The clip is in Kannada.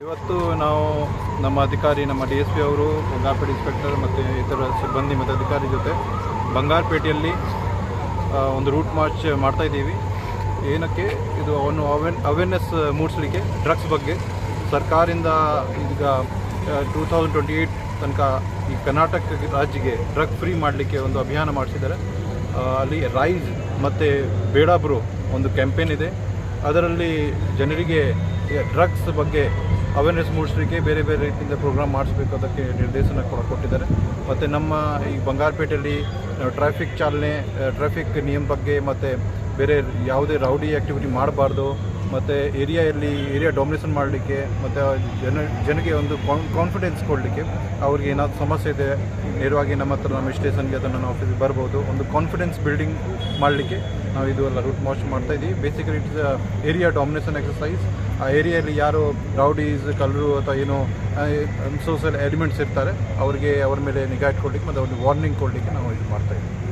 ಇವತ್ತು ನಾವು ನಮ್ಮ ಅಧಿಕಾರಿ ನಮ್ಮ DSP ಅವರು ಬಂಗಾರಪೇಟೆ ಇನ್ಸ್ಪೆಕ್ಟರ್ ಮತ್ತು ಇತರ ಸಿಬ್ಬಂದಿ ಮತ್ತು ಅಧಿಕಾರಿ ಜೊತೆ ಬಂಗಾರಪೇಟೆಯಲ್ಲಿ ಒಂದು ರೂಟ್ ಮಾರ್ಚ್ ಮಾಡ್ತಾ ಇದ್ದೀವಿ. ಏನಕ್ಕೆ ಇದು ಅವೇರ್ನೆಸ್ ಮೂಡಿಸಲಿಕ್ಕೆ ಡ್ರಗ್ಸ್ ಬಗ್ಗೆ ಸರ್ಕಾರದಿಂದ ಈಗ 2028 ತನಕ ಈ ಕರ್ನಾಟಕ ರಾಜ್ಯಕ್ಕೆ ಡ್ರಗ್ ಫ್ರೀ ಮಾಡಲಿಕ್ಕೆ ಒಂದು ಅಭಿಯಾನ ಮಾಡಿಸಿದ್ದಾರೆ. ಅಲ್ಲಿ ರೈಸ್ ಮತ್ತು ಬೇಡ ಬ್ರೋ ಒಂದು ಕ್ಯಾಂಪೇನ್ ಇದೆ. ಅದರಲ್ಲಿ ಜನರಿಗೆ ಡ್ರಗ್ಸ್ ಬಗ್ಗೆ ಅವೇರ್ನೆಸ್ ಮೂಡಿಸಲಿಕ್ಕೆ ಬೇರೆ ಬೇರೆ ರೀತಿಯಿಂದ ಪ್ರೋಗ್ರಾಮ್ ಮಾಡಿಸ್ಬೇಕು, ಅದಕ್ಕೆ ನಿರ್ದೇಶನ ಕೊಟ್ಟಿದ್ದಾರೆ. ಮತ್ತು ನಮ್ಮ ಈ ಬಂಗಾರಪೇಟೆಯಲ್ಲಿ ಟ್ರಾಫಿಕ್ ಚಾಲನೆ, ಟ್ರಾಫಿಕ್ ನಿಯಮ ಬಗ್ಗೆ ಮತ್ತು ಬೇರೆ ಯಾವುದೇ ರೌಡಿ ಆ್ಯಕ್ಟಿವಿಟಿ ಮಾಡಬಾರ್ದು, ಮತ್ತು ಏರಿಯಾ ಡಾಮಿನೇಷನ್ ಮಾಡಲಿಕ್ಕೆ ಮತ್ತು ಜನಗೆ ಒಂದು ಕಾನ್ಫಿಡೆನ್ಸ್ ಕೊಡಲಿಕ್ಕೆ, ಅವ್ರಿಗೆ ಏನಾದರೂ ಸಮಸ್ಯೆ ಇದೆ ನೇರವಾಗಿ ನಮ್ಮ ಹತ್ರ ನಮ್ಮ ಸ್ಟೇಷನ್ಗೆ ಅಥವಾ ನನ್ನ ಆಫೀಸಿಗೆ ಬರ್ಬೋದು, ಒಂದು ಕಾನ್ಫಿಡೆನ್ಸ್ ಬಿಲ್ಡಿಂಗ್ ಮಾಡಲಿಕ್ಕೆ ನಾವು ಇದು ಎಲ್ಲ ರೂಟ್ ಮಾರ್ಚ್ ಮಾಡ್ತಾಯಿದ್ದೀವಿ. Basically it's area domination exercise. ಆ ಏರಿಯಲ್ಲಿ ಯಾರು ರೌಡೀಸ್, ಕಳ್ಳರು ಅಥವಾ ಏನೋ ಸೋಷಿಯಲ್ ಎಲಿಮೆಂಟ್ಸ್ ಇರ್ತಾರೆ ಅವ್ರಿಗೆ ಅವ್ರ ಮೇಲೆ ನಿಗಾ ಇಟ್ಕೊಳ್ಲಿಕ್ಕೆ ಮತ್ತು ಅವ್ರಿಗೆ ವಾರ್ನಿಂಗ್ ಕೊಡಲಿಕ್ಕೆ ನಾವು ಇದು ಮಾಡ್ತಾಯಿದ್ದೀವಿ.